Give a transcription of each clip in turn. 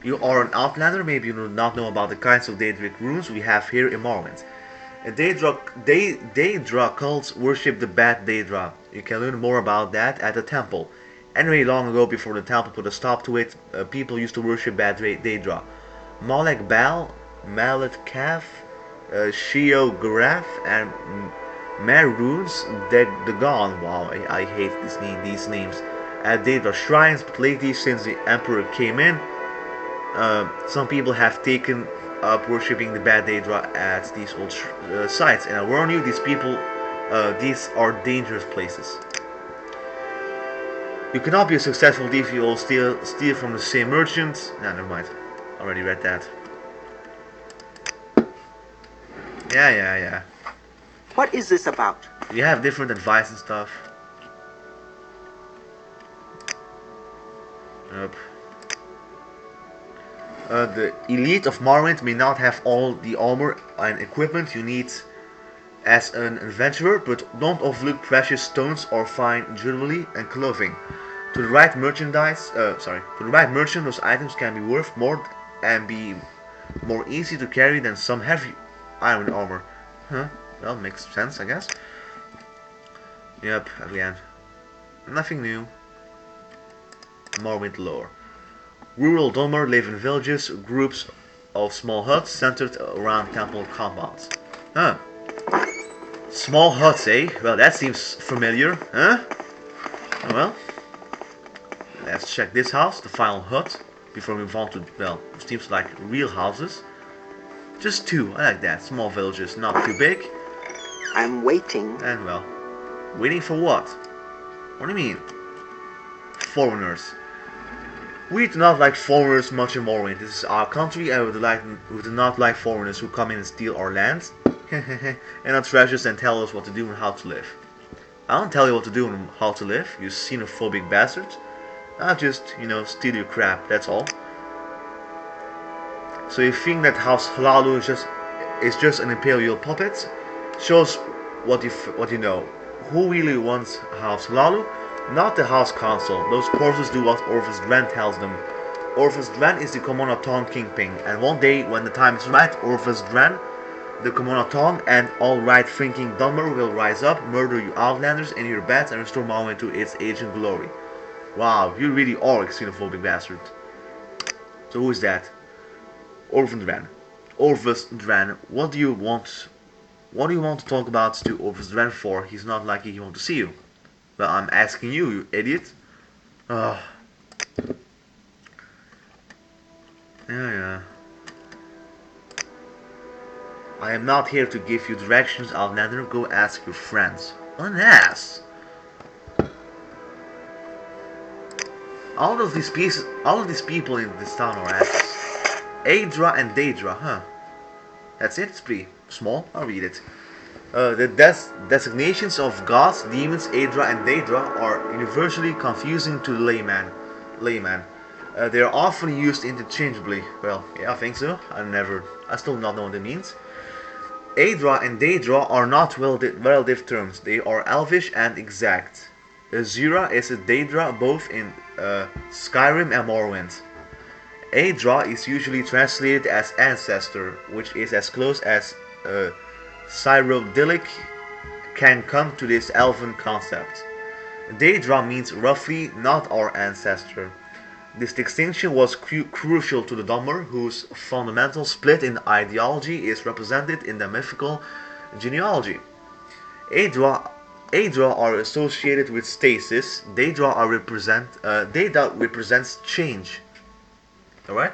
You are an outlander, maybe you do not know about the kinds of Daedric runes we have here in Morrowind. Daedra cults worship the bad Daedra. You can learn more about that at the temple. Anyway, long ago, before the temple put a stop to it, people used to worship bad Daedra. Malek Bal, Malet Kaf, Shio Graf, and Maruns Dagon. Wow, I hate these names. At Daedra shrines, but lately, since the Emperor came in, some people have taken up worshipping the bad Daedra at these old sites. And I warn you, these are dangerous places. You cannot be a successful thief if you all steal from the same merchant. Nah, never mind. Already read that. Yeah. What is this about? You have different advice and stuff. Yep. The elite of Morrowind may not have all the armor and equipment you need as an adventurer, but don't overlook precious stones or fine jewelry and clothing. To the right merchant, those items can be worth more and be more easy to carry than some heavy iron armor. Huh? Well, makes sense, I guess. Yep, again. Nothing new. Morrowind lore. Rural Dunmer live in villages, groups of small huts centered around temple compounds. Huh. Small huts, eh? Well, that seems familiar, huh? Well, let's check this house, the final hut, before we move on to, well, seems like real houses. Just two, I like that. Small villages, not too big. I'm waiting. And, well, waiting for what? What do you mean? Foreigners. We do not like foreigners much in Morrowind. This is our country, and we do not like foreigners who come in and steal our lands and our treasures and tell us what to do and how to live. I don't tell you what to do and how to live, you xenophobic bastards. I'll just, steal your crap, that's all. So you think that House Halalu is just an imperial puppet? Shows what you know. Who really wants House Halalu? Not the House Council. Those porters do what Orpheus Dren tells them. Orpheus Dren is the Commoner Tong Kingpin, and one day, when the time is right, Orpheus Dren, the Commoner Tong, and all right-thinking Dunmer will rise up, murder you outlanders in your beds, and restore Morrowind to its ancient glory. Wow, you really are a xenophobic bastard. So who is that? Orpheus Dren. Orpheus Dren, what do you want? What do you want to talk about to Orpheus Dren for? He's not likely he wants to see you. Well, I'm asking you, you idiot. Ugh. Yeah. I am not here to give you directions, Outlander. Go ask your friends. What an ass. All of these people in this town are asses. Aedra and Daedra, huh? That's it. It's pretty small. I'll read it. The designations of gods, demons, Aedra, and Daedra are universally confusing to the layman. They are often used interchangeably. Well, yeah, I think so. I still do not know what it means. Aedra and Daedra are not relative terms. They are elvish and exact. Azura is a Daedra both in Skyrim and Morrowind. Aedra is usually translated as ancestor, which is as close as Cyrillic can come to this elven concept. Daedra means roughly not our ancestor. This distinction was crucial to the Dunmer, whose fundamental split in ideology is represented in the mythical genealogy. Aedra are associated with stasis. Daedra represents change. Alright?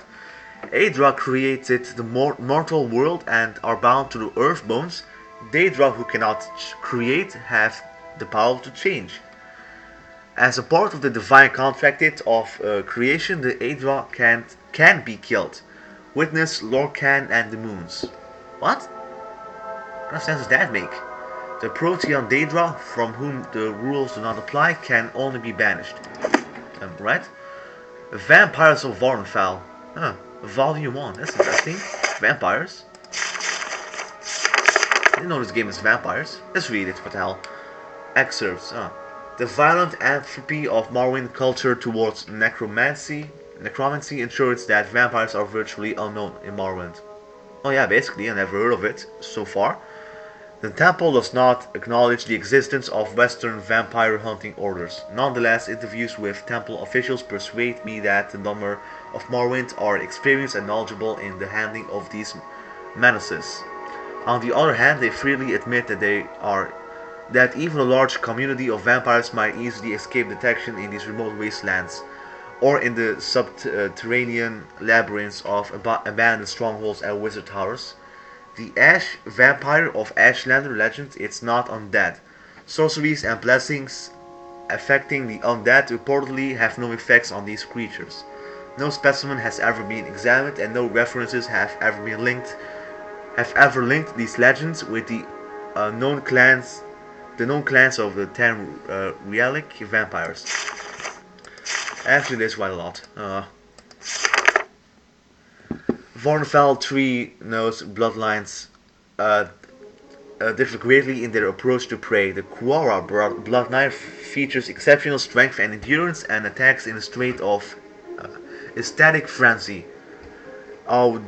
Aedra created the mortal world and are bound to the earth bones. Daedra who cannot create have the power to change. As a part of the divine contract of creation, the Aedra can be killed. Witness Lorcan and the Moons. What? What sense does that make? The Protean Daedra, from whom the rules do not apply, can only be banished. Right? Vampires of Varnfell. Huh. Volume 1. That's interesting. Vampires. I didn't know this game is vampires. Let's read it. What the hell? Excerpts. The violent anthropy of Morrowind culture towards necromancy, necromancy ensures that vampires are virtually unknown in Morrowind. Oh yeah, basically, I never heard of it so far. The temple does not acknowledge the existence of Western vampire hunting orders. Nonetheless, interviews with temple officials persuade me that the number of Morrowind are experienced and knowledgeable in the handling of these menaces. On the other hand, they freely admit that even a large community of vampires might easily escape detection in these remote wastelands, or in the subterranean labyrinths of abandoned strongholds and wizard towers. The Ash Vampire of Ashlander legend is not undead. Sorceries and blessings affecting the undead reportedly have no effects on these creatures. No specimen has ever been examined, and no references have ever linked these legends with uh, known clans, the known clans of the Ten Relic vampires. Actually, there's quite a lot. Vornfell tree knows bloodlines uh, differ greatly in their approach to prey. The Quora blood knife features exceptional strength and endurance and attacks in a state of ecstatic frenzy.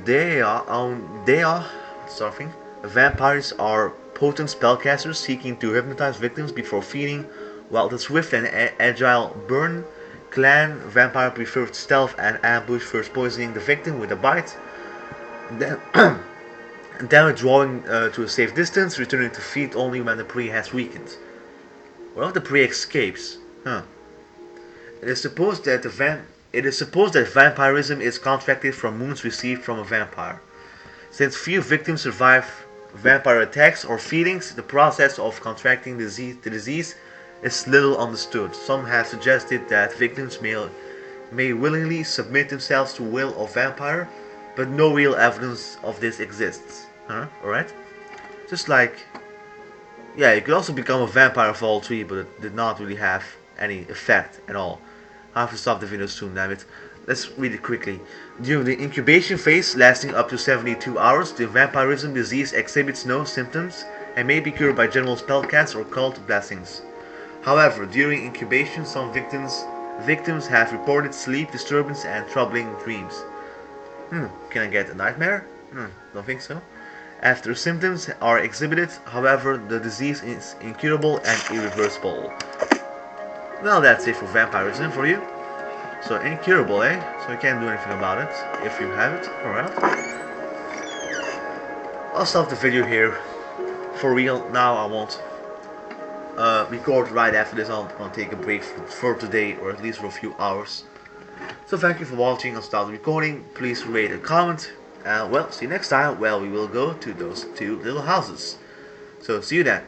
They are something. Vampires are potent spellcasters seeking to hypnotize victims before feeding, while the swift and agile Burn clan vampire prefers stealth and ambush, first poisoning the victim with a bite, then, then withdrawing to a safe distance, returning to feed only when the prey has weakened. Well, the prey escapes. Huh. It is supposed that vampirism is contracted from wounds received from a vampire. Since few victims survive vampire attacks or feedings, the process of contracting the disease is little understood. Some have suggested that victims may willingly submit themselves to the will of vampire, but no real evidence of this exists. Huh? Alright? Just like, yeah, you could also become a vampire of all three, but it did not really have any effect at all. I have to stop the video soon, damn it. Let's read it quickly. During the incubation phase, lasting up to 72 hours, the vampirism disease exhibits no symptoms and may be cured by general spellcasts or cult blessings. However, during incubation, some victims have reported sleep disturbance and troubling dreams. Can I get a nightmare? Don't think so. After symptoms are exhibited, however, the disease is incurable and irreversible. Well, that's it for vampirism for you. So incurable, eh? So you can't do anything about it if you have it. Alright. I'll stop the video here. For real, now I won't record right after this. I'll take a break for today, or at least for a few hours. So thank you for watching. I'll start the recording. Please rate and comment. And well, see you next time. Well, we will go to those two little houses. So see you then.